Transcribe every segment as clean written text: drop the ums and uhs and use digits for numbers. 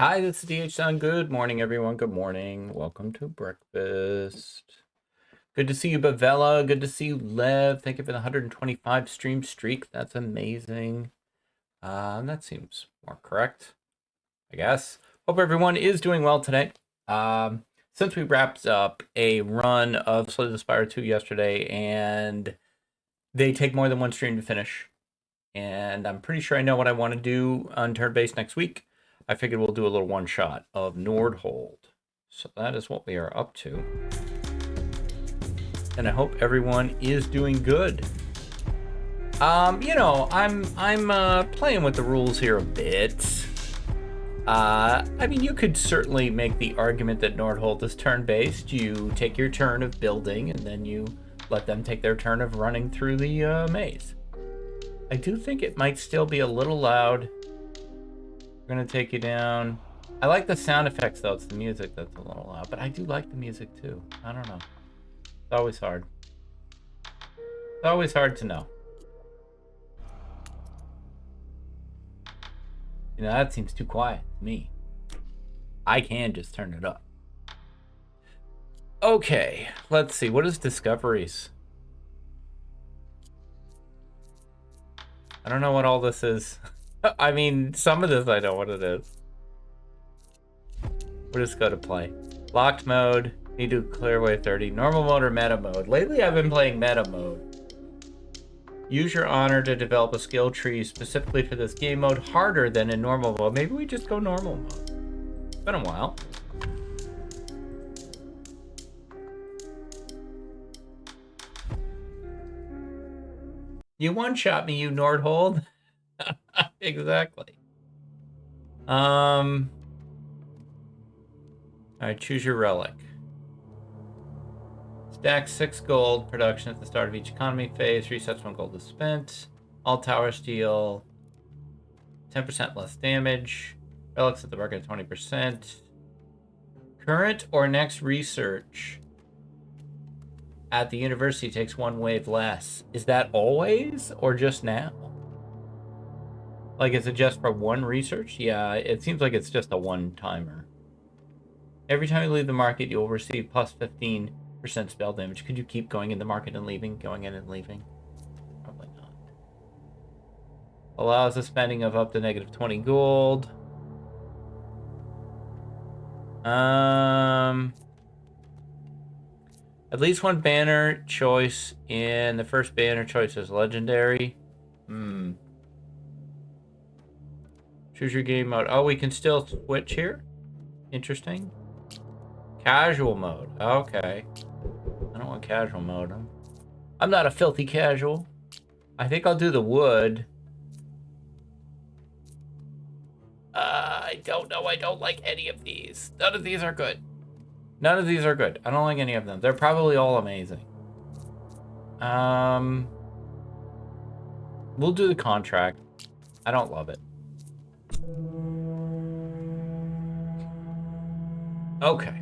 Hi, this is DH Sun. Good morning, everyone. Good morning. Welcome to breakfast. Good to see you, Bavella. Good to see you, Lev. Thank you for the 125 stream streak. That's amazing. That seems more correct, I guess. Hope everyone is doing well today. Since we wrapped up a run of Slay the Spire 2 yesterday, and they take more than one stream to finish, and I'm pretty sure I know what I want to do on turn-based next week. I figured we'll do a little one-shot of Nordhold. So that is what we are up to. And I hope everyone is doing good. I'm playing with the rules here a bit. I mean, you could certainly make the argument that Nordhold is turn-based. You take your turn of building, and then you let them take their turn of running through the maze. I do think it might still be a little loud. We're going to take you down. I like the sound effects, though. It's the music that's a little loud. But I do like the music, too. I don't know. It's always hard. It's always hard to know. You know, that seems too quiet to me. I can just turn it up. Okay, let's see. What is discoveries? I don't know what all this is. I mean, some of this I know what it is. We'll just go to play. Locked mode. Need to clear away 30. Normal mode or meta mode? Lately I've been playing meta mode. Use your honor to develop a skill tree specifically for this game mode, harder than in normal mode. Maybe we just go normal mode. It's been a while. You one-shot me, you Nordhold. Exactly. All right, choose your relic. Stack 6 gold. Production at the start of each economy phase. Resets when gold is spent. All towers deal 10% less damage. Relics at the market 20%. Current or next research at the university takes 1 wave less. Is that always or just now? Like, is it just for 1 research? Yeah, it seems like it's just a one-timer. Every time you leave the market, you'll receive plus 15% spell damage. Could you keep going in the market and leaving? Going in and leaving? Probably not. Allows the spending of up to negative 20 gold. At least 1 banner choice in the first banner choice is legendary. Choose your game mode. Oh, we can still switch here? Interesting. Casual mode. Okay. I don't want casual mode. I'm not a filthy casual. I think I'll do the wood. I don't know. I don't like any of these. None of these are good. None of these are good. I don't like any of them. They're probably all amazing. We'll do the contract. I don't love it. Okay.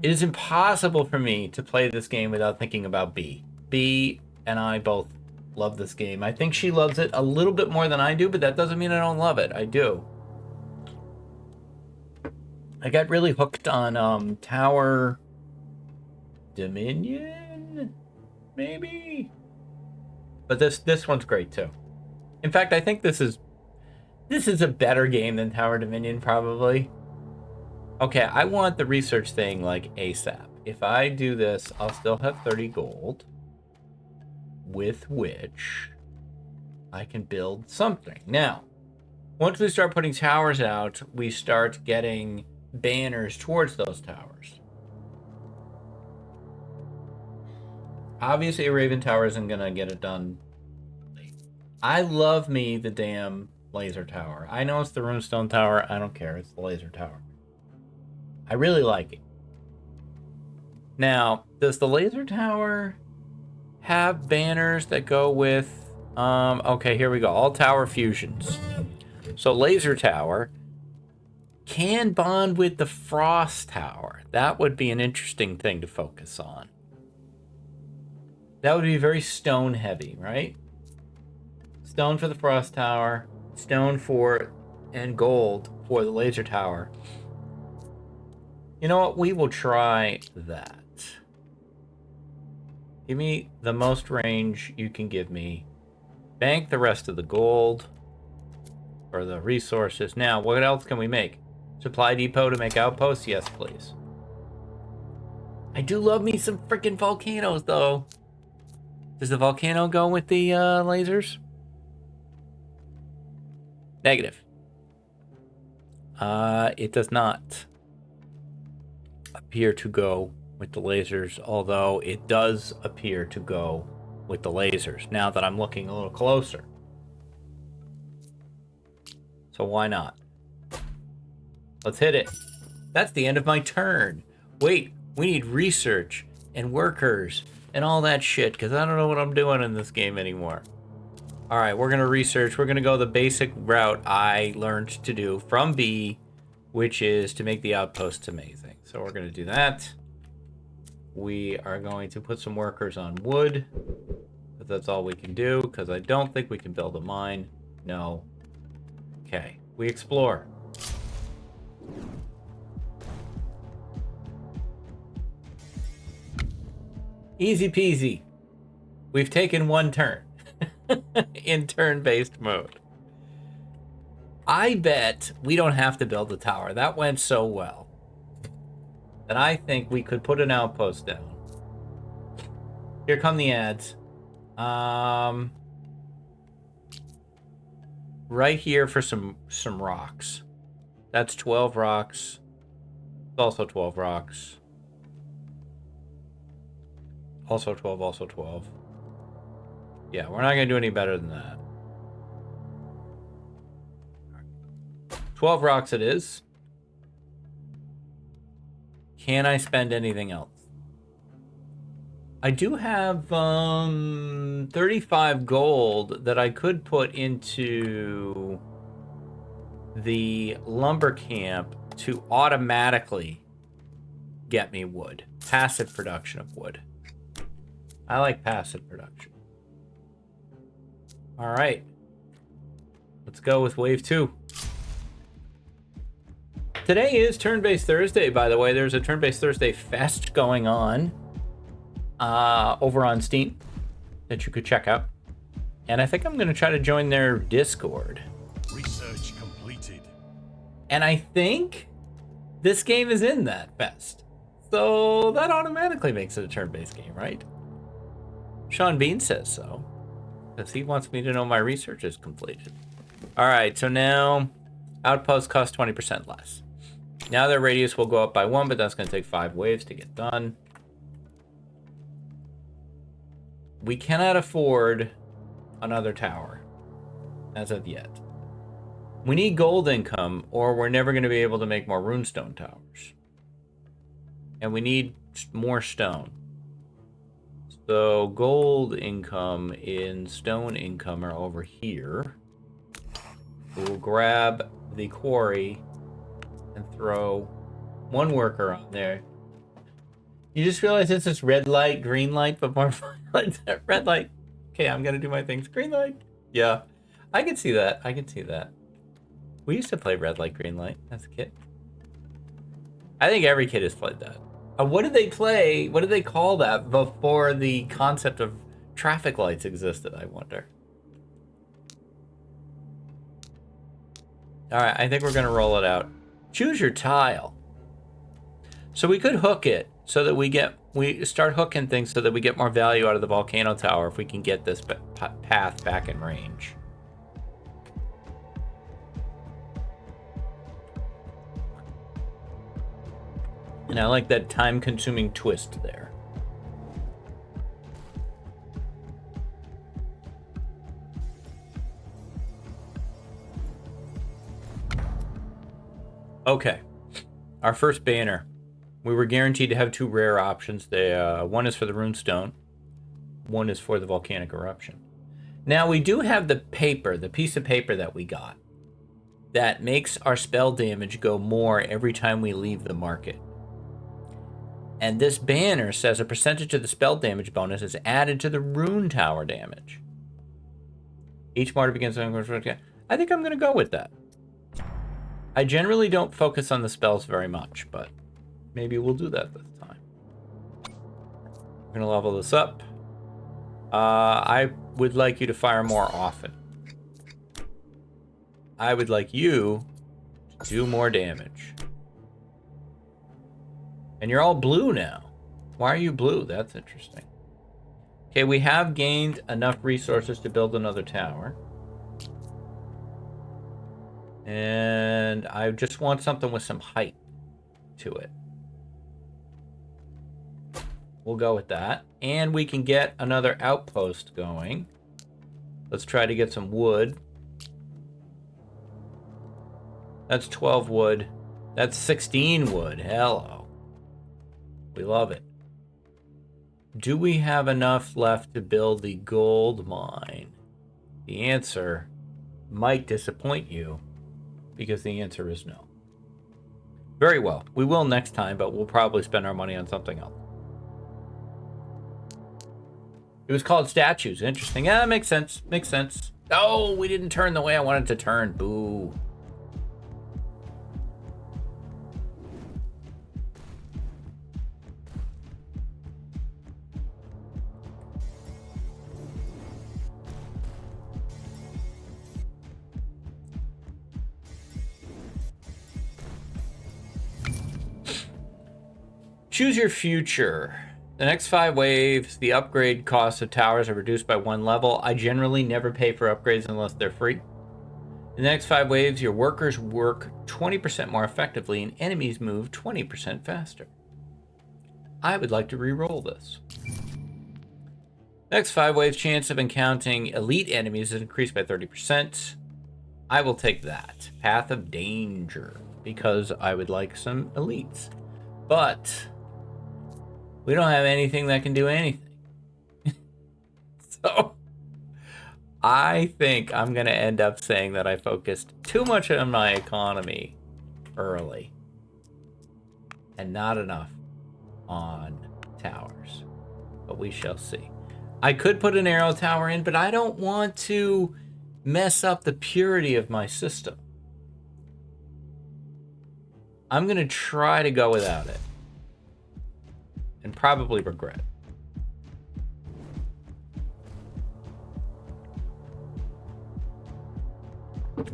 It is impossible for me to play this game without thinking about B. B and I both love this game. I think she loves it a little bit more than I do, but that doesn't mean I don't love it. I do. I got really hooked on Tower Dominion, maybe? But this one's great too. In fact, I think this is a better game than Tower Dominion, probably. Okay, I want the research thing like ASAP. If I do this, I'll still have 30 gold, with which I can build something. Now, once we start putting towers out, we start getting banners towards those towers. Obviously, a Raven Tower isn't going to get it done. I love me the damn laser tower. I know it's the Runestone Tower. I don't care. It's the laser tower. I really like it. Now, does the laser tower have banners that go with... okay, here we go. All tower fusions. So laser tower can bond with the frost tower. That would be an interesting thing to focus on. That would be very stone heavy, right? Stone for the frost tower. Stone for and gold for the laser tower. You know what? We will try that. Give me the most range you can give me. Bank the rest of the gold for the resources. Now, what else can we make? Supply depot to make outposts? Yes, please. I do love me some freaking volcanoes, though. Does the volcano go with the lasers? Negative. It does not appear to go with the lasers, although it does appear to go with the lasers, now that I'm looking a little closer. So why not? Let's hit it. That's the end of my turn. Wait, we need research and workers and all that shit, because I don't know what I'm doing in this game anymore. All right, we're going to research. We're going to go the basic route I learned to do from B, which is to make the outposts amazing. So we're going to do that. We are going to put some workers on wood, because that's all we can do, because I don't think we can build a mine. No. Okay, we explore. Easy peasy. We've taken one turn in turn-based mode. I bet we don't have to build a tower. That went so well that I think we could put an outpost down. Here come the ads. Right here for some rocks. That's 12 rocks. It's also 12 rocks. Also 12, also 12. Yeah, we're not going to do any better than that. 12 rocks it is. Can I spend anything else? I do have 35 gold that I could put into the lumber camp to automatically get me wood. Passive production of wood. I like passive production. All right. Let's go with wave 2. Today is Turn-Based Thursday, by the way. There's a Turn-Based Thursday fest going on over on Steam that you could check out. And I think I'm going to try to join their Discord. Research completed. And I think this game is in that fest. So that automatically makes it a turn-based game, right? Sean Bean says so, because he wants me to know my research is completed. All right, so now outposts cost 20% less. Now their radius will go up by 1, but that's going to take 5 waves to get done. We cannot afford another tower as of yet. We need gold income, or we're never going to be able to make more runestone towers. And we need more stone. So gold income and stone income are over here. We'll grab the quarry and throw one worker on there. You just realize this is red light, green light, but more like red light. Okay, I'm gonna do my things. Green light. Yeah, I can see that. I can see that. We used to play red light, green light as a kid. I think every kid has played that. What did they play? What did they call that before the concept of traffic lights existed, I wonder? All right, I think we're going to roll it out. Choose your tile. So we could hook it so that we start hooking things so that we get more value out of the volcano tower if we can get this path back in range. And I like that time-consuming twist there. Okay, our first banner. We were guaranteed to have 2 rare options. One is for the runestone, one is for the volcanic eruption. Now we do have the paper, the piece of paper that we got, that makes our spell damage go more every time we leave the market. And this banner says a percentage of the spell damage bonus is added to the rune tower damage. Each martyr begins. I think I'm going to go with that. I generally don't focus on the spells very much, but maybe we'll do that this time. We're gonna level this up. I would like you to fire more often. I would like you to do more damage. And you're all blue now. Why are you blue? That's interesting. Okay, we have gained enough resources to build another tower. And I just want something with some height to it. We'll go with that. And we can get another outpost going. Let's try to get some wood. That's 12 wood. That's 16 wood. Hello. We love it. Do we have enough left to build the gold mine? The answer might disappoint you, because the answer is no. Very well. We will next time, but we'll probably spend our money on something else. It was called statues. Interesting. Yeah, makes sense. Makes sense. Oh, we didn't turn the way I wanted to turn. Boo. Choose your future. The next 5 waves, the upgrade costs of towers are reduced by 1 level. I generally never pay for upgrades unless they're free. In the next 5 waves, your workers work 20% more effectively and enemies move 20% faster. I would like to re-roll this. Next 5 waves, chance of encountering elite enemies is increased by 30%. I will take that. Path of Danger, because I would like some elites. But we don't have anything that can do anything. So I think I'm going to end up saying that I focused too much on my economy early and not enough on towers. But we shall see. I could put an arrow tower in, but I don't want to mess up the purity of my system. I'm going to try to go without it. And probably regret.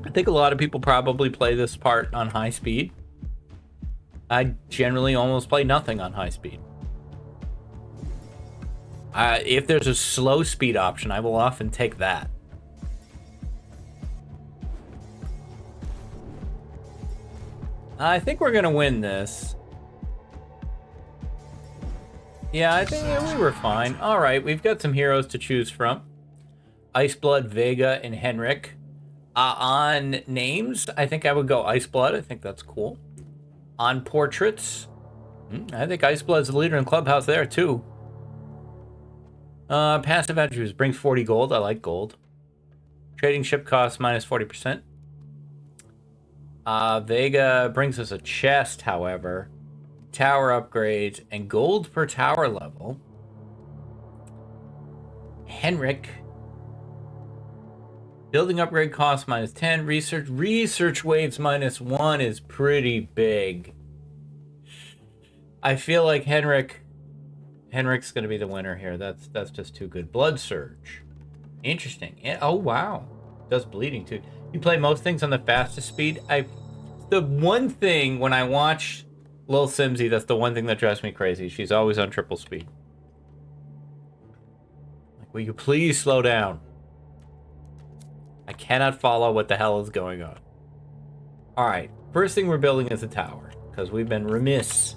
I think a lot of people probably play this part on high speed. I generally almost play nothing on high speed. If there's a slow speed option, I will often take that. I think we're gonna win this. Yeah, I think we were fine. All right, we've got some heroes to choose from. Iceblood, Vega, and Henrik. On names, I think I would go Iceblood. I think that's cool. On portraits, I think Iceblood's the leader in Clubhouse there, too. Passive attributes, brings 40 gold. I like gold. Trading ship costs minus 40%. Vega brings us a chest, however. Tower upgrades, and gold per tower level. Henrik. Building upgrade costs minus 10. Research waves minus 1 is pretty big. I feel like Henrik's going to be the winner here. That's just too good. Blood Surge. Interesting. Oh, wow. Does bleeding, too. You play most things on the fastest speed. The one thing when I watch Lil Simsy, that's the one thing that drives me crazy. She's always on triple speed. Like, will you please slow down? I cannot follow what the hell is going on. Alright, first thing we're building is a tower, because we've been remiss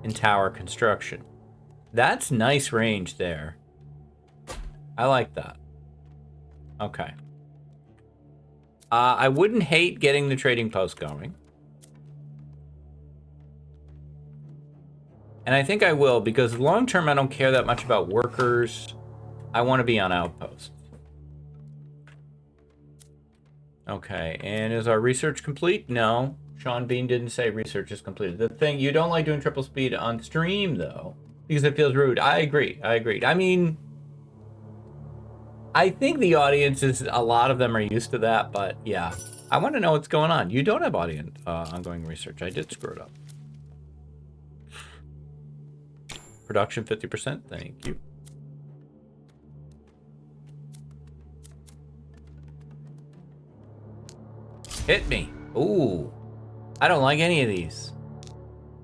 in tower construction. That's nice range there. I like that. Okay. I wouldn't hate getting the trading post going. And I think I will, because long term I don't care that much about workers. I want to be on outposts. Okay, and is our research complete? No. Sean Bean didn't say research is completed. The thing, you don't like doing triple speed on stream, though, because it feels rude. I agree. I mean, I think the audience is, a lot of them are used to that, but yeah. I want to know what's going on. You don't have ongoing research. I did screw it up. Production 50%. Thank you. Hit me. Ooh. I don't like any of these.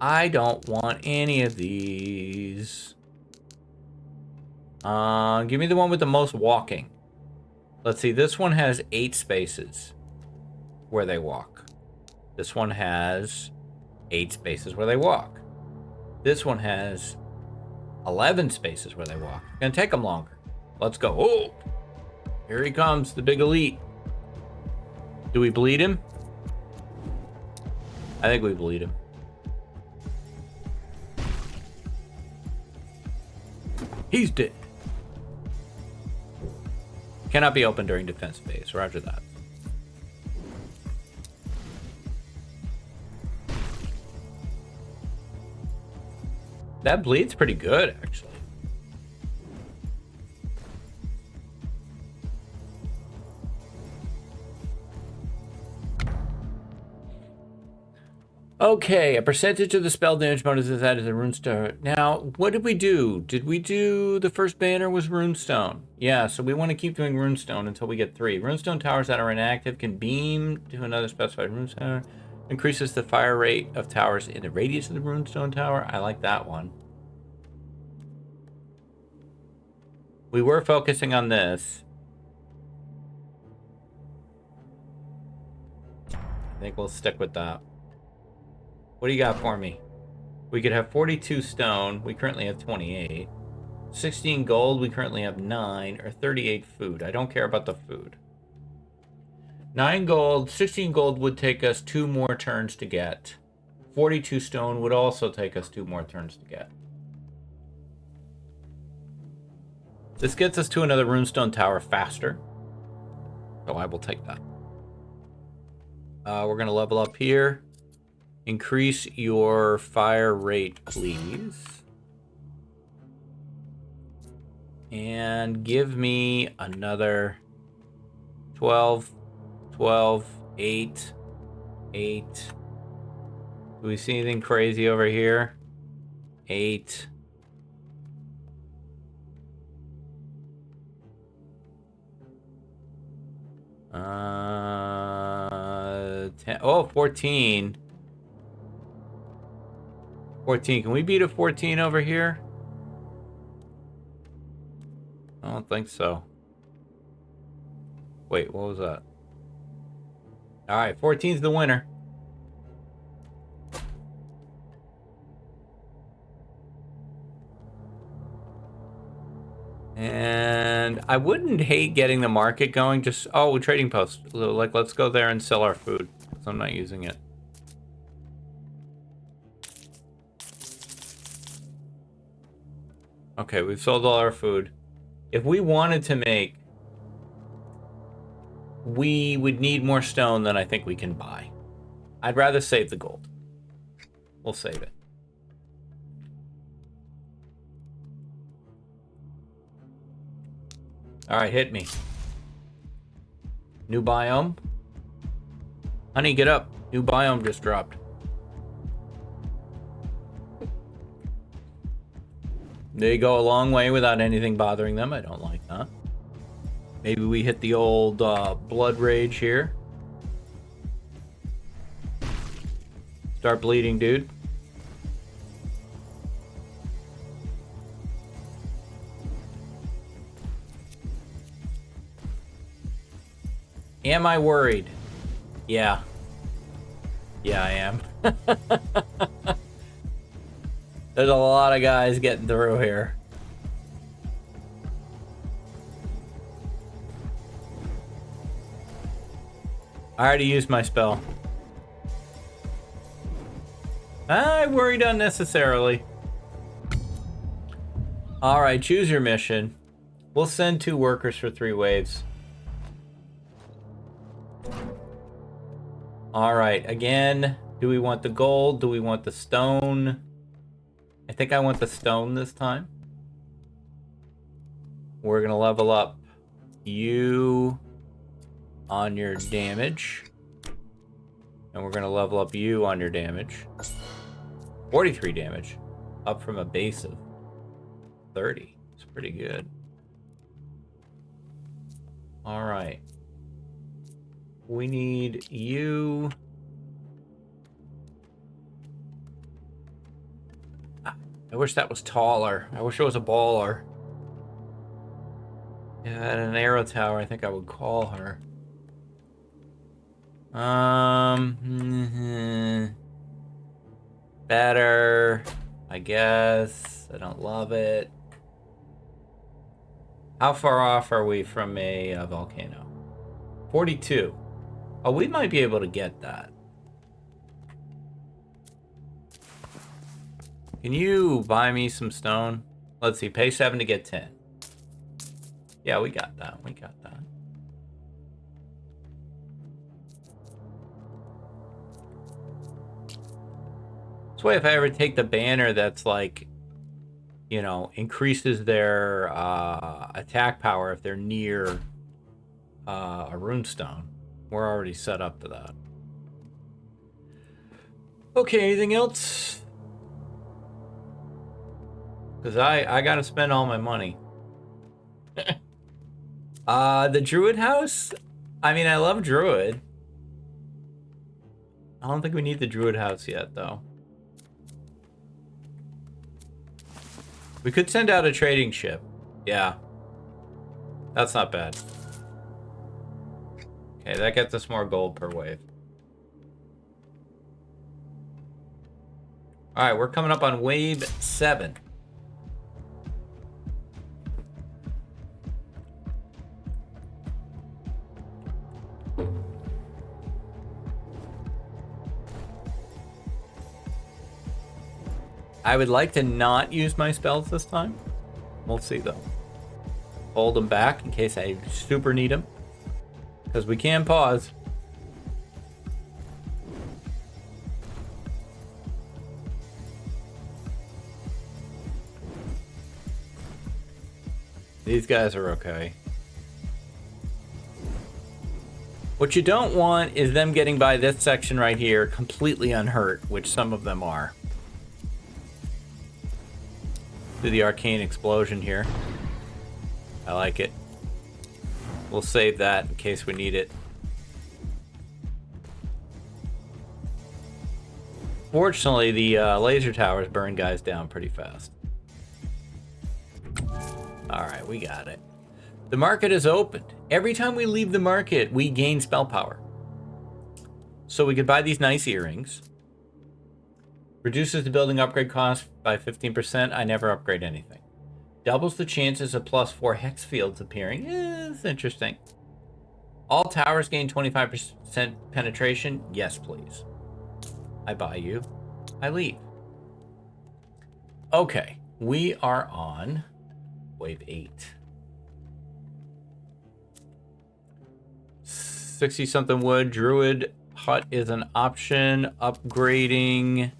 I don't want any of these. Give me the one with the most walking. Let's see. This one has 8 spaces where they walk. This one has 8 spaces where they walk. This one has 11 spaces where they walk. It's gonna take them longer. Let's go. Oh, here he comes, the big elite. Do we bleed him? I think we bleed him. He's dead. Cannot be opened during defense phase. Roger that. That bleed's pretty good, actually. Okay, a percentage of the spell damage bonus is added to the runestone. Now, what did we do? Did we do the first banner was runestone? Yeah, so we want to keep doing runestone until we get 3. Runestone towers that are inactive can beam to another specified runestone. Increases the fire rate of towers in the radius of the runestone tower. I like that one. We were focusing on this. I think we'll stick with that. What do you got for me? We could have 42 stone. We currently have 28. 16 gold. We currently have 9. Or 38 food. I don't care about the food. 9 gold. 16 gold would take us 2 more turns to get. 42 stone would also take us 2 more turns to get. This gets us to another runestone tower faster. So I will take that. We're going to level up here. Increase your fire rate, please. And give me another 12, 12, 8, 8. Do we see anything crazy over here? 8. 10. Oh, 14. 14. Can we beat a 14 over here? I don't think so. Wait, what was that? Alright, 14's the winner. And I wouldn't hate getting the market going. Just, oh, trading post. Like, let's go there and sell our food. Because I'm not using it. Okay, we've sold all our food. If we wanted to make... We would need more stone than I think we can buy. I'd rather save the gold. We'll save it. Alright, hit me. New biome? Honey, get up. New biome just dropped. They go a long way without anything bothering them. I don't like that. Maybe we hit the old blood rage here. Start bleeding, dude. Am I worried? Yeah. Yeah, I am. There's a lot of guys getting through here. I already used my spell. I worried unnecessarily. Alright, choose your mission. We'll send 2 workers for 3 waves. Alright, again, do we want the gold? Do we want the stone? I think I want the stone this time. We're gonna level up you on your damage. And we're going to level up you on your damage. 43 damage. Up from a base of 30. It's pretty good. Alright. We need you. I wish that was taller. I wish it was a baller. Yeah, at an arrow tower, I think I would call her. Better, I guess. I don't love it. How far off are we from a volcano? 42. Oh, we might be able to get that. Can you buy me some stone? Let's see, pay 7 to get 10. Yeah, we got that. We got that. This way, if I ever take the banner that's like, you know, increases their attack power if they're near a runestone, we're already set up to that. Okay, anything else? Because I gotta spend all my money. The Druid house? I mean, I love Druid. I don't think we need the Druid house yet, though. We could send out a trading ship. Yeah. That's not bad. Okay, that gets us more gold per wave. Alright, we're coming up on wave 7. I would like to not use my spells this time. We'll see, though. Hold them back in case I super need them. Because we can pause. These guys are okay. What you don't want is them getting by this section right here completely unhurt, which some of them are. Do the arcane explosion here. I like it. We'll save that in case we need it. Fortunately, the laser towers burn guys down pretty fast. Alright, we got it. The market is opened. Every time we leave the market, we gain spell power. So we could buy these nice earrings. Reduces the building upgrade cost by 15%. I never upgrade anything. Doubles the chances of +4 hex fields appearing. It's interesting. All towers gain 25% penetration. Yes, please. I buy you. I leave. Okay. We are on wave 8. 60-something wood. Druid hut is an option. Upgrading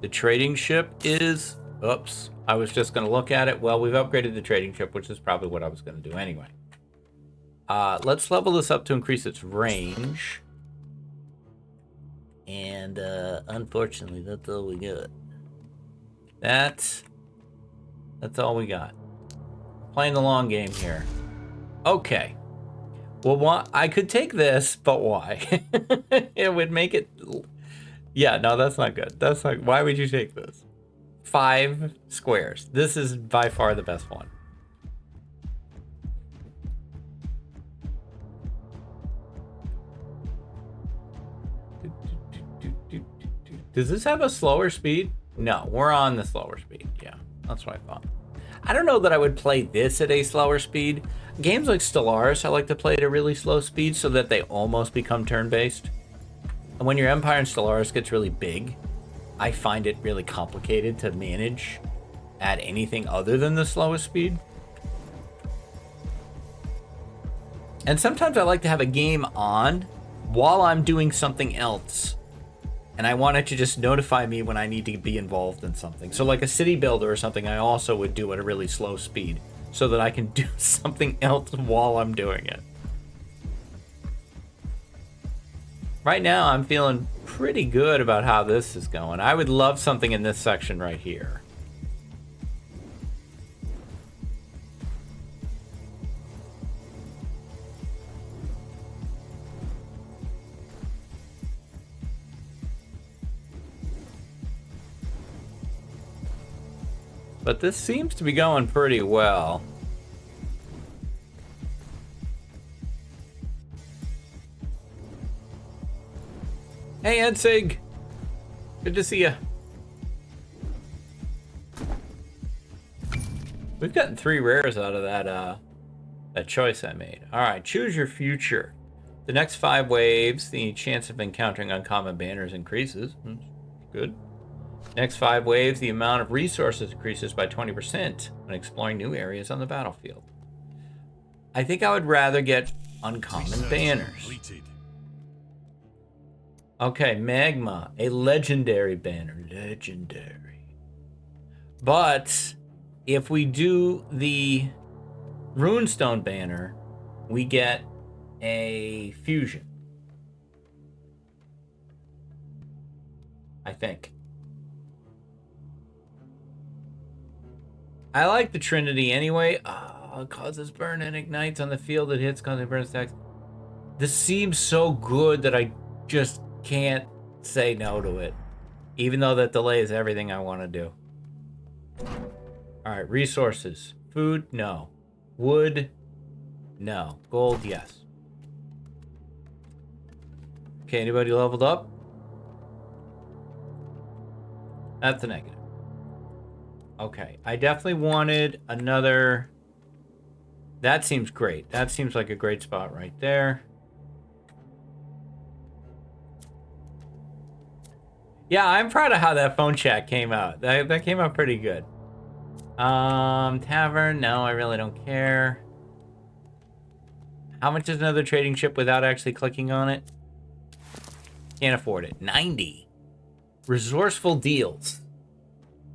the trading ship is... Oops. I was just going to look at it. Well, we've upgraded the trading ship, which is probably what I was going to do anyway. Let's level this up to increase its range. And, unfortunately, that's all we got. That's all we got. Playing the long game here. Okay. Well, I could take this, but why? It would make it... Yeah, no, that's not good. That's not... Why would you take this? 5 squares. This is by far the best one. Does this have a slower speed? No, we're on the slower speed. Yeah, that's what I thought. I don't know that I would play this at a slower speed. Games like Stellaris, I like to play at a really slow speed so that they almost become turn-based. And when your Empire in Stellaris gets really big, I find it really complicated to manage at anything other than the slowest speed. And sometimes I like to have a game on while I'm doing something else. And I want it to just notify me when I need to be involved in something. So like a city builder or something, I also would do at a really slow speed so that I can do something else while I'm doing it. Right now, I'm feeling pretty good about how this is going. I would love something in this section right here. But this seems to be going pretty well. Hey, Edsig. Good to see you. We've gotten 3 rares out of that choice I made. All right, choose your future. The next 5 waves, the chance of encountering uncommon banners increases. Good. Next 5 waves, the amount of resources increases by 20% when exploring new areas on the battlefield. I think I would rather get uncommon banners. Completed. Okay, Magma, a legendary banner. Legendary. But if we do the Runestone banner, we get a fusion. I think. I like the Trinity anyway. Oh, causes burn and ignites on the field it hits, causing burn stacks. This seems so good that I just can't say no to it, even though that delays everything I want to do. All right, resources. Food, no. Wood, no. Gold, yes. Okay, anybody leveled up? That's a negative. Okay, I definitely wanted another. That seems great. That seems like a great spot right there. Yeah, I'm proud of how that phone chat came out. That came out pretty good. Tavern, no, I really don't care. How much is another trading ship without actually clicking on it? Can't afford it. 90. Resourceful deals.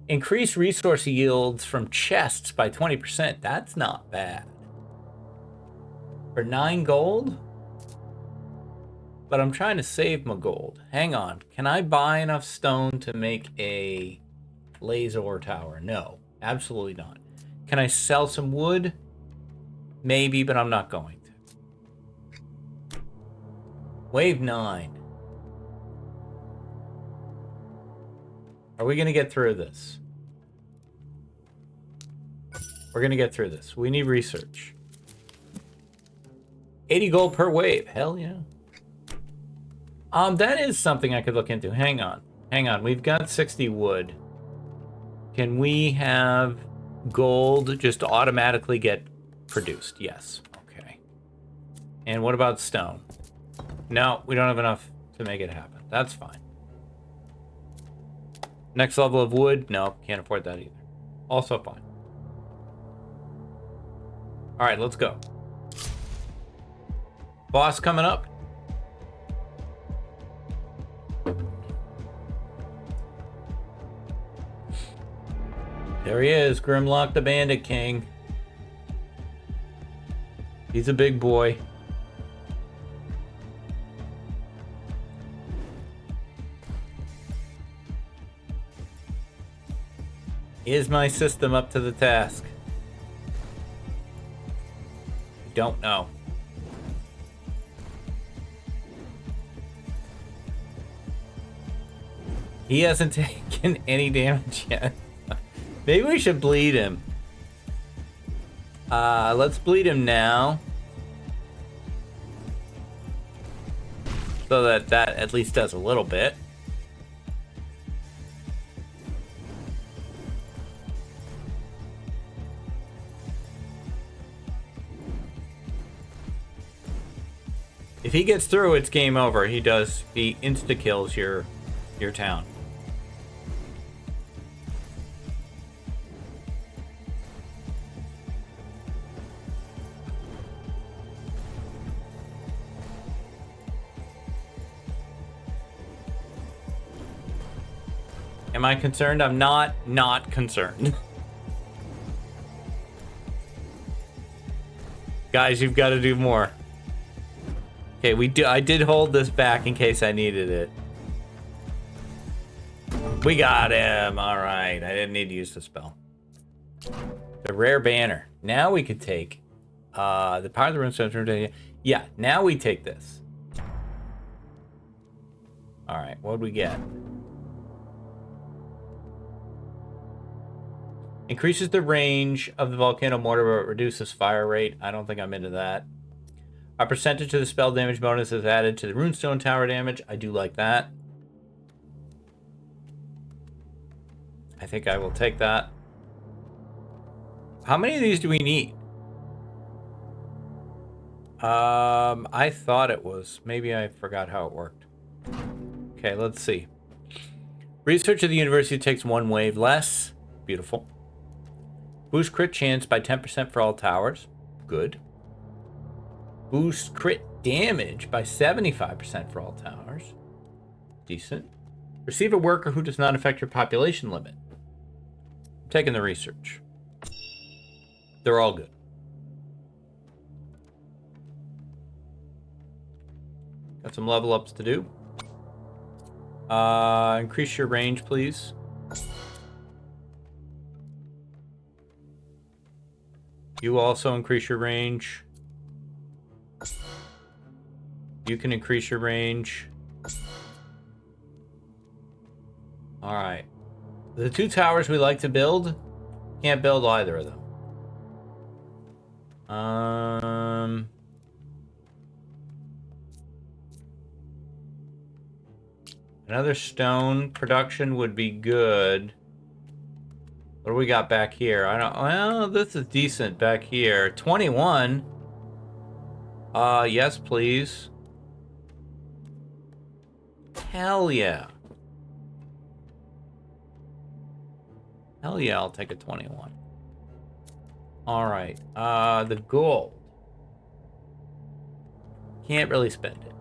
Increase resource yields from chests by 20%. That's not bad. For 9 gold? But I'm trying to save my gold. Hang on. Can I buy enough stone to make a laser tower? No, absolutely not. Can I sell some wood? Maybe, but I'm not going to. Wave 9. Are we going to get through this? We're going to get through this. We need research. 80 gold per wave. Hell yeah. That is something I could look into. Hang on. Hang on. We've got 60 wood. Can we have gold just automatically get produced? Yes. Okay. And what about stone? No, we don't have enough to make it happen. That's fine. Next level of wood? No, can't afford that either. Also fine. All right, let's go. Boss coming up. There he is, Grimlock the Bandit King. He's a big boy. Is my system up to the task? Don't know. He hasn't taken any damage yet. Maybe we should bleed him. Let's bleed him now. So that at least does a little bit. If he gets through, it's game over. He insta-kills your town. Am I concerned? I'm not concerned. Guys, you've got to do more. Okay, I did hold this back in case I needed it. We got him. All right. I didn't need to use the spell. The rare banner. Now we could take the power of the rune stone. Yeah, now we take this. All right. What do we get? Increases the range of the volcano mortar, but reduces fire rate. I don't think I'm into that. A percentage of the spell damage bonus is added to the runestone tower damage. I do like that. I think I will take that. How many of these do we need? I thought it was. Maybe I forgot how it worked. Okay, let's see. Research at the university takes 1 wave less. Beautiful. Boost crit chance by 10% for all towers. Good. Boost crit damage by 75% for all towers. Decent. Receive a worker who does not affect your population limit. I'm taking the research. They're all good. Got some level ups to do. Increase your range, please. You also increase your range. You can increase your range. All right. The 2 towers we like to build, can't build either of them. Another stone production would be good. What do we got back here? Well, this is decent back here. 21. Yes, please. Hell yeah. Hell yeah, I'll take a 21. All right. The gold. Can't really spend it.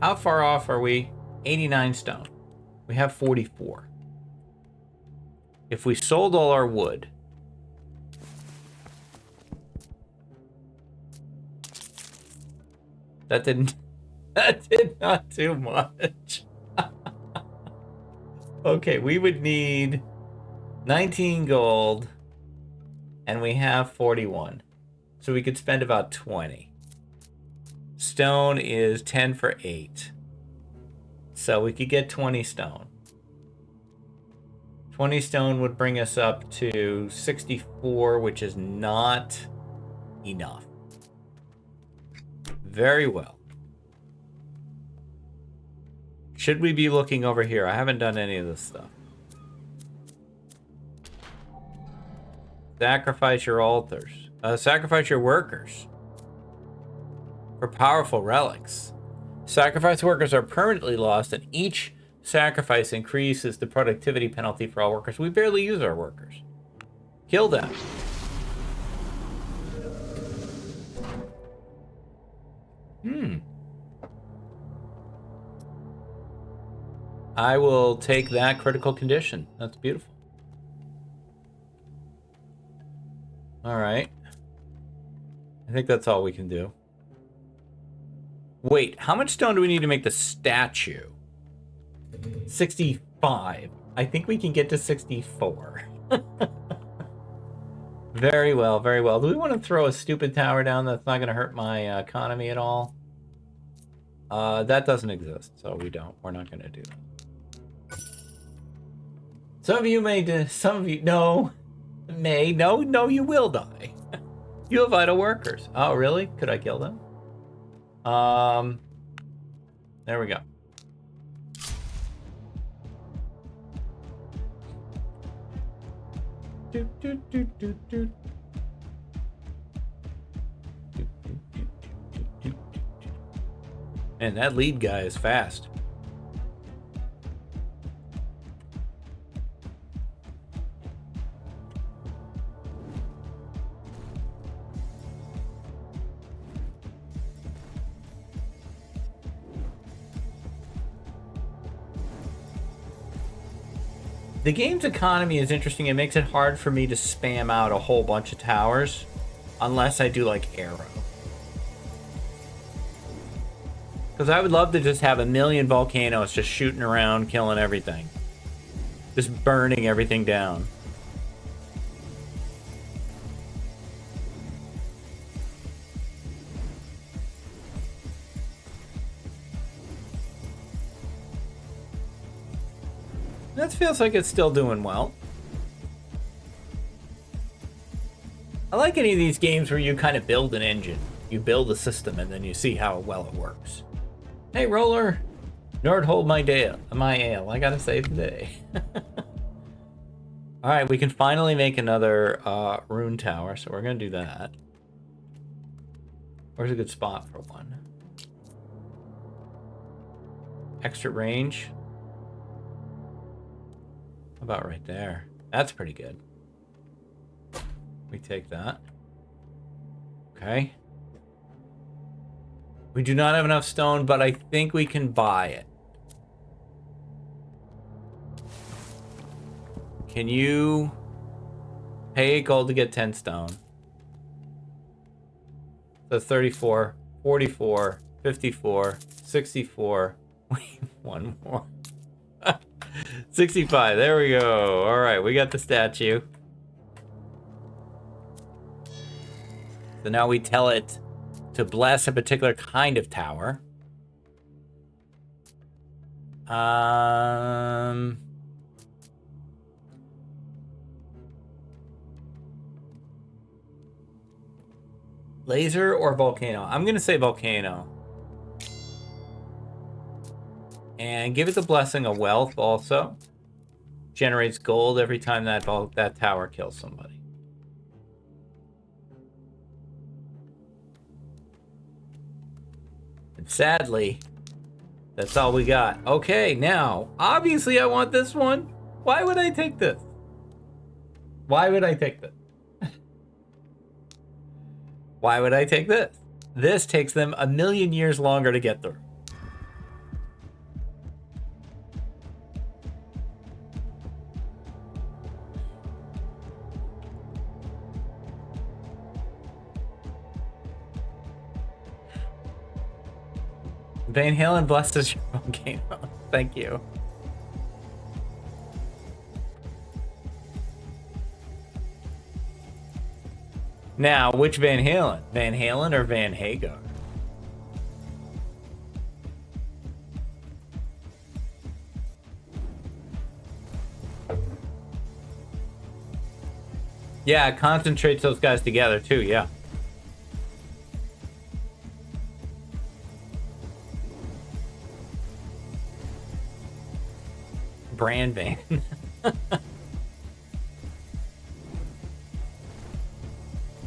How far off are we? 89 stone. We have 44. If we sold all our wood, that did not do much. Okay, we would need 19 gold, and we have 41. So we could spend about 20. Stone is 10 for 8. So we could get 20 stone. 20 stone would bring us up to 64, which is not enough. Very well. Should we be looking over here? I haven't done any of this stuff. Sacrifice your altars. Sacrifice your workers for powerful relics. Sacrifice workers are permanently lost, and each sacrifice increases the productivity penalty for all workers. We barely use our workers. Kill them. I will take that critical condition. That's beautiful. All right. I think that's all we can do. Wait, how much stone do we need to make the statue? 65. I think we can get to 64. Very well, very well. Do we want to throw a stupid tower down that's not going to hurt my economy at all? That doesn't exist, so we're not going to do that. Some of you may do, some of you, no, you will die. You have vital workers. Oh, really? Could I kill them? There we go. And that lead guy is fast. The game's economy is interesting. It makes it hard for me to spam out a whole bunch of towers unless I do like arrow. Because I would love to just have a million volcanoes just shooting around, killing everything. Just burning everything down. That feels like it's still doing well. I like any of these games where you kind of build an engine. You build a system and then you see how well it works. Hey, Roller. Nordhold my ale. I gotta save today. Alright, we can finally make another rune tower, so we're gonna do that. Where's a good spot for one? Extra range. How about right there? That's pretty good. We take that. Okay. We do not have enough stone, but I think we can buy it. Can you pay 8 gold to get 10 stone? So 34, 44, 54, 64. Wait, one more. 65. There we go. All right, we got the statue. So now we tell it to bless a particular kind of tower. Laser or volcano? I'm gonna say volcano. And give it the blessing of wealth also. Generates gold every time that tower kills somebody. And sadly, that's all we got. Okay, now, obviously I want this one. Why would I take this? Why would I take this? Why would I take this? This takes them 1,000,000 years longer to get through. Van Halen blesses your volcano. Thank you. Now, which Van Halen? Van Halen or Van Hagar? Yeah, it concentrates those guys together too, yeah. Brand Van.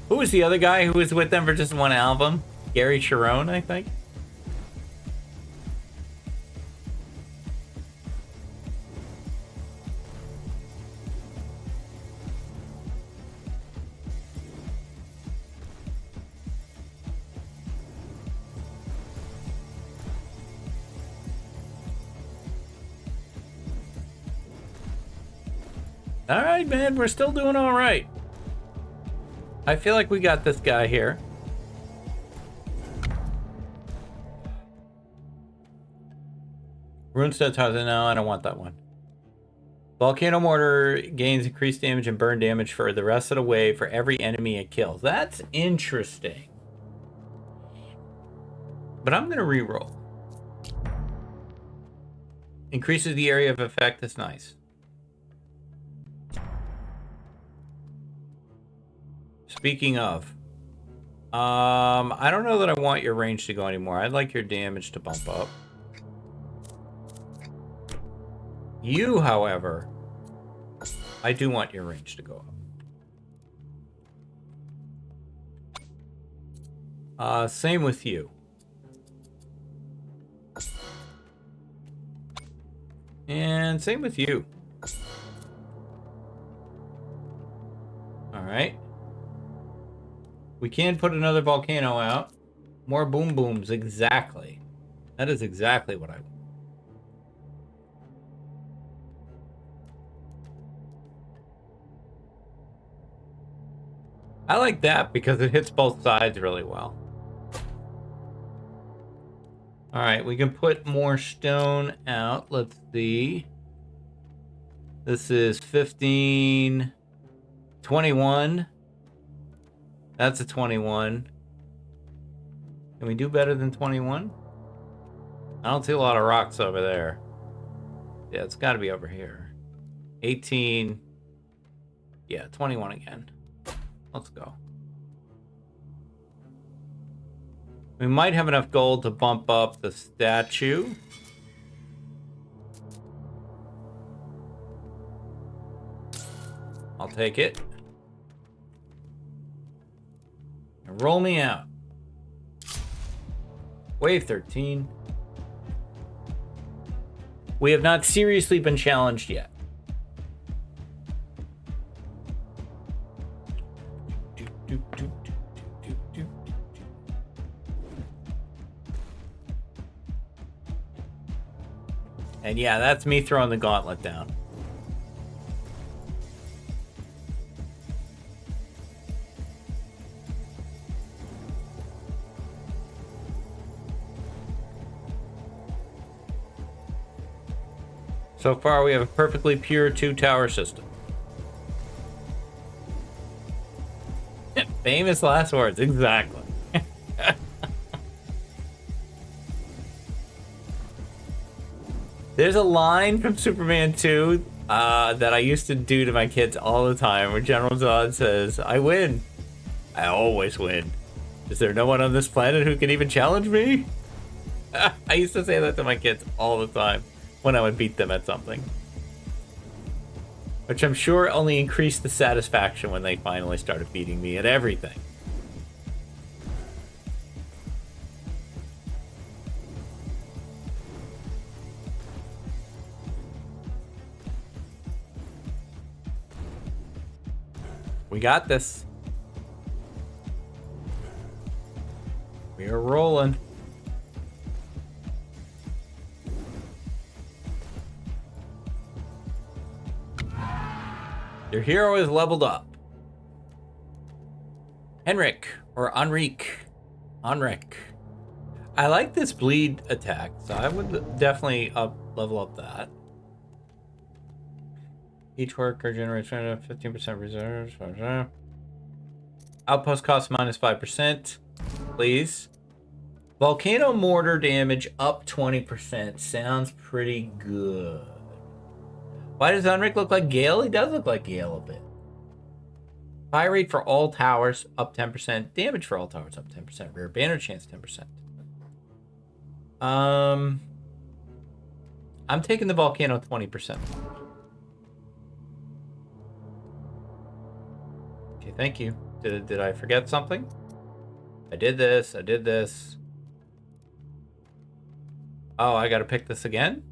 Who was the other guy who was with them for just one album? Gary Sharon, I think. All right, man, we're still doing all right. I feel like we got this guy here. Runestone Tarzan, no, I don't want that one. Volcano Mortar gains increased damage and burn damage for the rest of the wave for every enemy it kills. That's interesting. But I'm gonna reroll. Increases the area of effect, that's nice. Speaking of, I don't know that I want your range to go anymore. I'd like your damage to bump up. You, however, I do want your range to go up. Same with you. And same with you. All right. We can put another volcano out. More boom booms, exactly. That is exactly what I want. I like that because it hits both sides really well. All right, we can put more stone out. Let's see. This is 15, 21. That's a 21. Can we do better than 21? I don't see a lot of rocks over there. Yeah, it's got to be over here. 18. Yeah, 21 again. Let's go. We might have enough gold to bump up the statue. I'll take it. And roll me out. Wave 13. We have not seriously been challenged yet. And yeah, that's me throwing the gauntlet down. So far, we have a perfectly pure 2-tower system. Famous last words, exactly. There's a line from Superman 2 that I used to do to my kids all the time, where General Zod says, "I win. I always win. Is there no one on this planet who can even challenge me?" I used to say that to my kids all the time when I would beat them at something. Which I'm sure only increased the satisfaction when they finally started beating me at everything. We got this. We are rolling. Your hero is leveled up. Henrik, or Enrique. Enric. I like this bleed attack, so I would definitely level up that. Each worker generates 15% reserves. Outpost cost minus 5%. Please. Volcano mortar damage up 20%. Sounds pretty good. Why does Enric look like Gale? He does look like Gale a bit. Fire rate for all towers up 10%. Damage for all towers up 10%. Rare banner chance 10%. I'm taking the volcano 20%. Okay, thank you. Did I forget something? I did this. I did this. Oh, I gotta pick this again?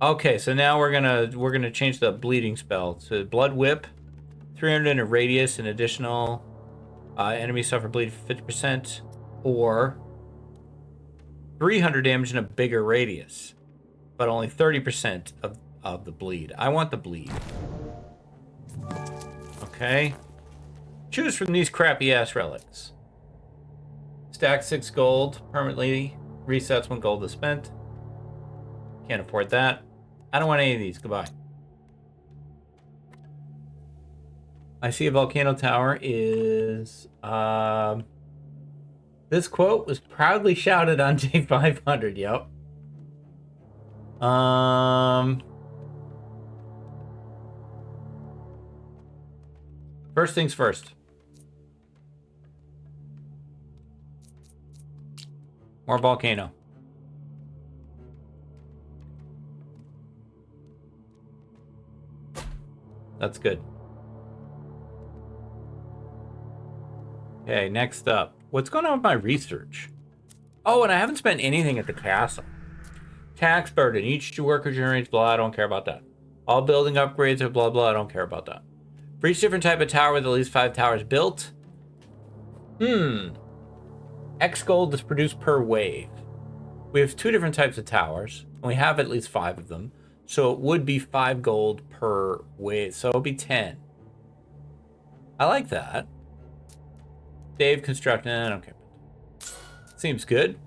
Okay, so now we're gonna change the bleeding spell to Blood Whip, 300 in a radius, and additional enemies suffer bleed for 50%, or 300 damage in a bigger radius, but only 30% of the bleed. I want the bleed. Okay. Choose from these crappy ass relics. Stack 6 gold, permanently resets when gold is spent. Can't afford that. I don't want any of these. Goodbye. I see a volcano tower is... this quote was proudly shouted on J500. Yep. First things first. More volcano. That's good. Okay, next up. What's going on with my research? Oh, and I haven't spent anything at the castle. Tax burden. Each worker generates blah. I don't care about that. All building upgrades are blah blah. I don't care about that. For each different type of tower with at least 5 towers built. X gold is produced per wave. We have 2 different types of towers, and we have at least 5 of them. So it would be 5 gold per wave. So it'll be 10. I like that. Dave constructing. I don't care. Seems good.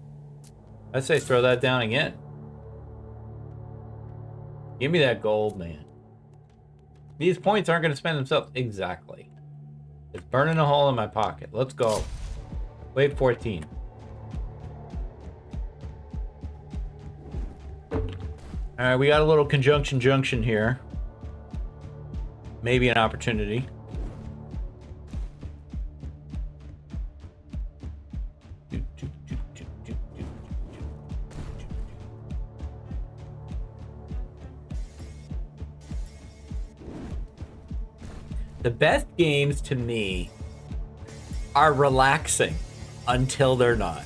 I'd say throw that down again. Give me that gold, man. These points aren't going to spend themselves. Exactly. It's burning a hole in my pocket. Let's go. Wave 14. Alright, we got a little conjunction junction here. Maybe an opportunity. The best games to me are relaxing until they're not.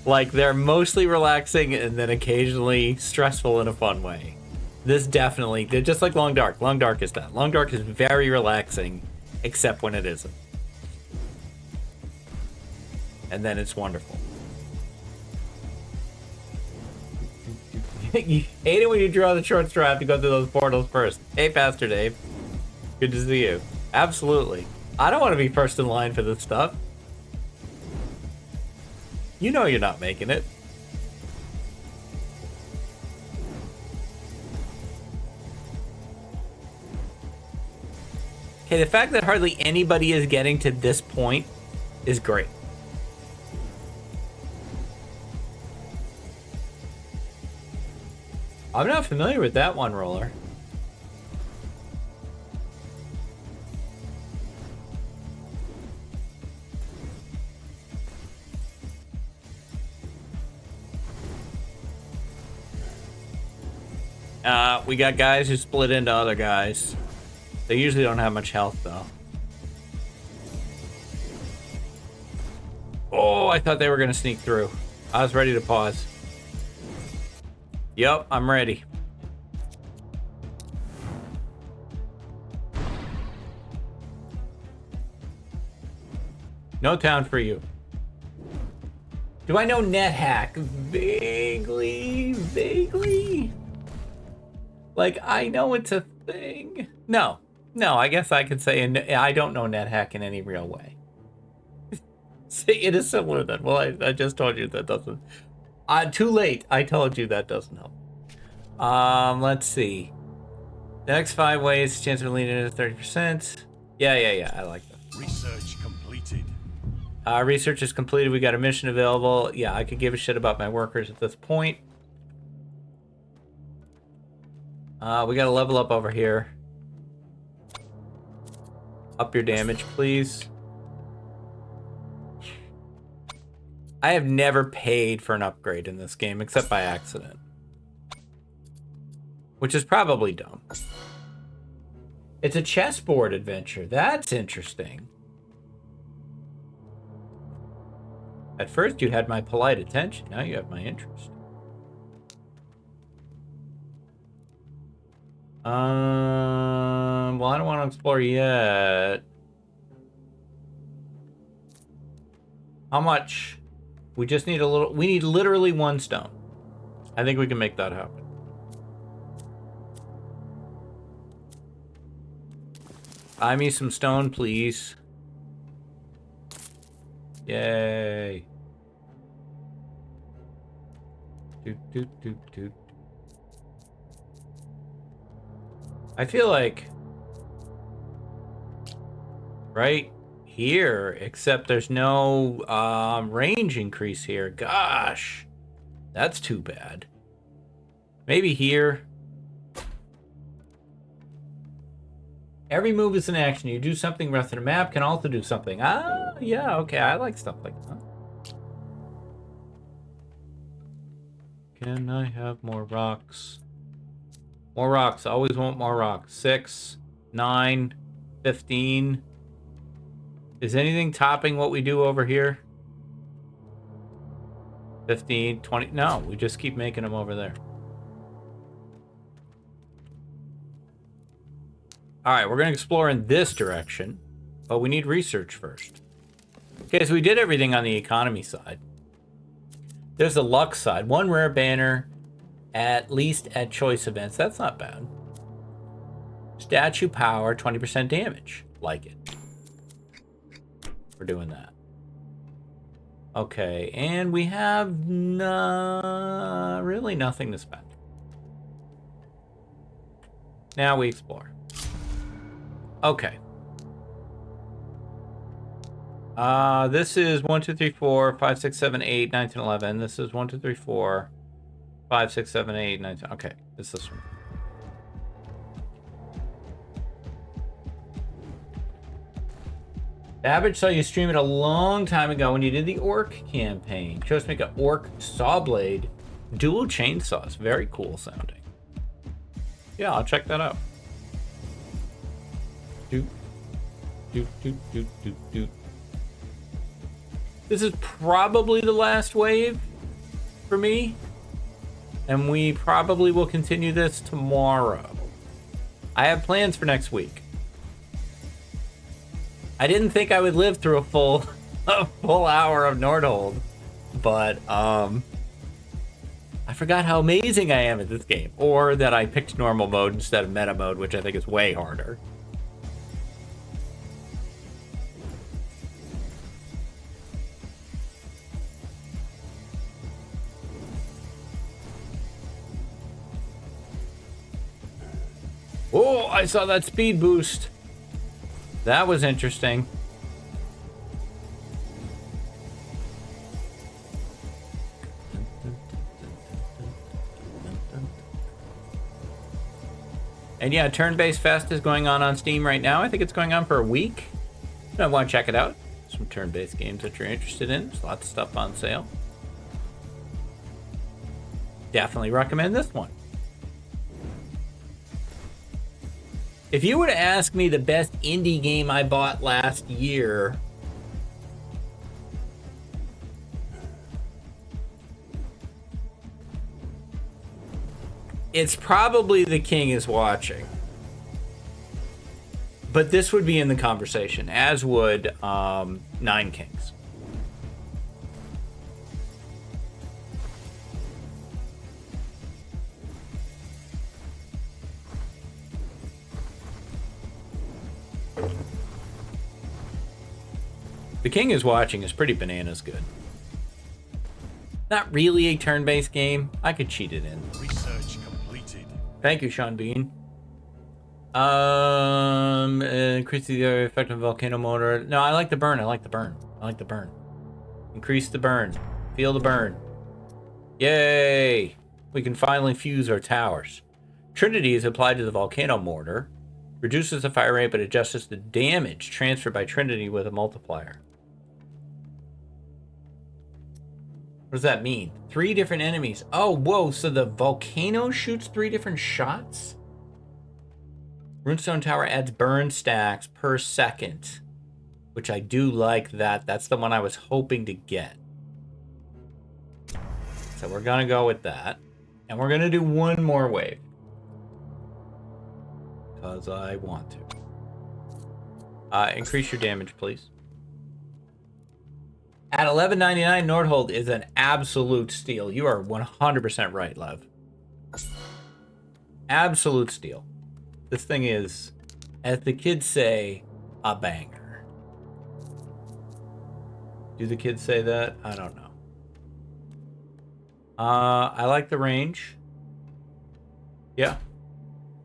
Like, they're mostly relaxing and then occasionally stressful in a fun way. This definitely, they're just like Long Dark. Long Dark is that. Long Dark is very relaxing, except when it isn't. And then it's wonderful. You hate it when you draw the short straw, have to go through those portals first. Hey, Pastor Dave. Good to see you. Absolutely. I don't want to be first in line for this stuff. You know you're not making it. Okay, the fact that hardly anybody is getting to this point is great. I'm not familiar with that one, Roller. We got guys who split into other guys. They usually don't have much health, though. Oh, I thought they were going to sneak through. I was ready to pause. Yep, I'm ready. No town for you. Do I know NetHack? Vaguely. Like, I know it's a thing. No, I guess I could say I don't know NetHack in any real way. See, it is similar then. Well, I just told you that doesn't. Too late. I told you that doesn't help. Let's see. The next 5 ways, chance of leading to 30%. Yeah. I like that. Research completed. Research is completed. We got a mission available. Yeah, I could give a shit about my workers at this point. We got to level up over here. Up your damage, please. I have never paid for an upgrade in this game, except by accident. Which is probably dumb. It's a chessboard adventure. That's interesting. At first you had my polite attention. Now you have my interest. Well, I don't want to explore yet. How much? We just need a little. We need literally 1 stone. I think we can make that happen. Buy me some stone, please. Yay. Doot. I feel like right here, except there's no range increase here. Gosh, that's too bad. Maybe here. Every move is an action. You do something, rest of the map can also do something. Ah, yeah, okay, I like stuff like that. Can I have more rocks? More rocks. I always want more rocks. 6, 9, 15. Is anything topping what we do over here? 15, 20. No, we just keep making them over there. All right, we're going to explore in this direction, but we need research first. Okay, so we did everything on the economy side. There's the luck side. 1 rare banner, at least at choice events. That's not bad. Statue power, 20% damage. Like it. We're doing that. Okay, and we have really nothing to spend. Now we explore. Okay. This is 1, 2, 3, 4, 5, 6, 7, 8, 9, 10, 11. This is 1, 2, 3, 4, 5, 6, 7, 8, 9, 10. Okay, it's this one. Babbage saw you stream it a long time ago when you did the orc campaign. Chose to make an orc saw blade, dual chainsaws. Very cool sounding. Yeah, I'll check that out. Doot, doot, doot, doot, doot, doot. This is probably the last wave for me, and we probably will continue this tomorrow. I have plans for next week. I didn't think I would live through a full hour of Nordhold, but I forgot how amazing I am at this game, or that I picked normal mode instead of meta mode, which I think is way harder. Oh, I saw that speed boost. That was interesting. And yeah, Turn-Based Fest is going on Steam right now. I think it's going on for a week. I want to check it out. Some turn-based games that you're interested in. There's lots of stuff on sale. Definitely recommend this one. If you were to ask me the best indie game I bought last year, it's probably The King is Watching. But this would be in the conversation, as would Nine Kings. The King is Watching is pretty bananas good. Not really a turn-based game. I could cheat it in. Research completed. Thank you, Sean Bean. Increase the effect of volcano motor. No, I like the burn. I like the burn. Increase the burn. Feel the burn. Yay! We can finally fuse our towers. Trinity is applied to the volcano mortar. Reduces the fire rate, but adjusts the damage transferred by Trinity with a multiplier. What does that mean? 3 different enemies. Oh, whoa, so the volcano shoots 3 different shots? Runestone Tower adds burn stacks per second, which I do like that. That's the one I was hoping to get. So we're going to go with that. And we're going to do one more wave. Because I want to. Increase your damage, please. At $11.99, Nordhold is an absolute steal. You are 100% right, Lev. Absolute steal. This thing is, as the kids say, a banger. Do the kids say that? I don't know. I like the range. Yeah.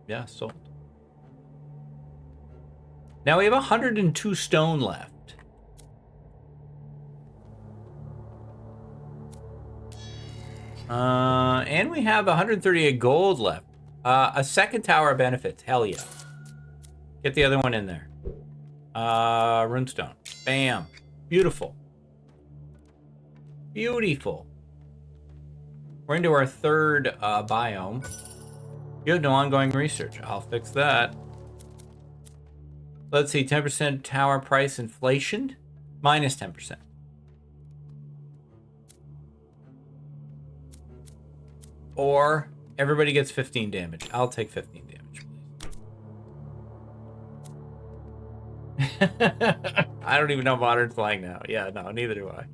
Yeah, sold. Now we have 102 stone left. And we have 138 gold left. A second tower benefits. Hell yeah. Get the other one in there. Runestone. Bam. Beautiful. Beautiful. We're into our third biome. You have no ongoing research. I'll fix that. Let's see. 10% tower price inflation. Minus 10%. Or everybody gets 15 damage. I'll take 15 damage, please. I don't even know modern slang now. Yeah, no, neither do I.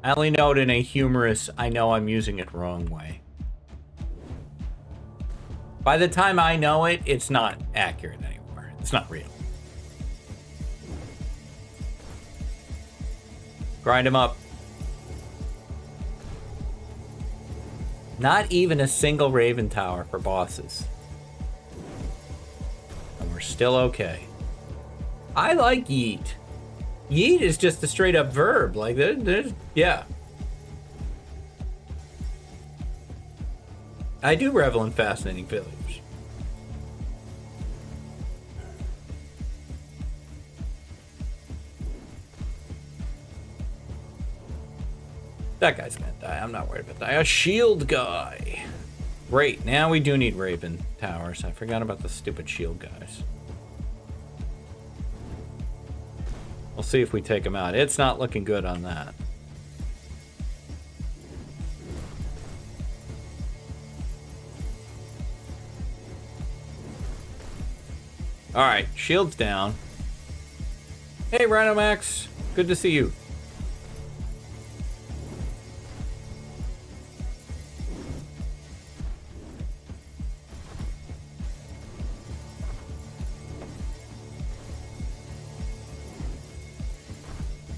I only know it in a humorous, I know I'm using it wrong way. By the time I know it, it's not accurate anymore. It's not real. Grind him up. Not even a single Raven Tower for bosses. And we're still okay. I like yeet. Yeet is just a straight up verb. Like, there's yeah. I do revel in fascinating failures. That guy's gonna die. I'm not worried about that. A shield guy. Great. Now we do need Raven Towers. I forgot about the stupid shield guys. We'll see if we take them out. It's not looking good on that. All right, shield's down. Hey, Rhino Max. Good to see you.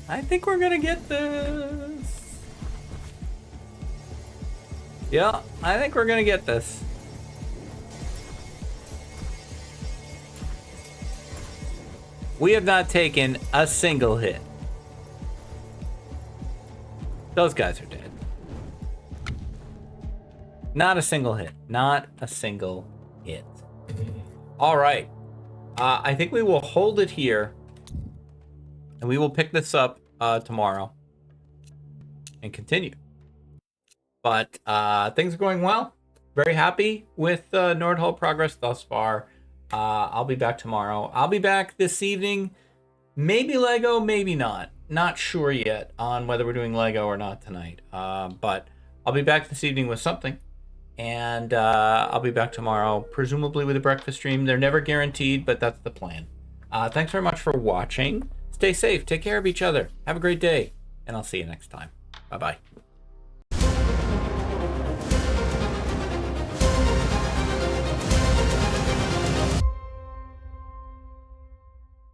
I think we're gonna get this. Yeah, I think we're gonna get this. We have not taken a single hit. Those guys are dead. Not a single hit. Not a single hit. All right. I think we will hold it here. And we will pick this up tomorrow and continue. But things are going well. Very happy with Nordhold progress thus far. I'll be back tomorrow. I'll be back this evening. Maybe Lego, maybe not. Not sure yet on whether we're doing Lego or not tonight. But I'll be back this evening with something. And I'll be back tomorrow, presumably with a breakfast stream. They're never guaranteed, but that's the plan. Thanks very much for watching. Stay safe. Take care of each other. Have a great day. And I'll see you next time. Bye-bye.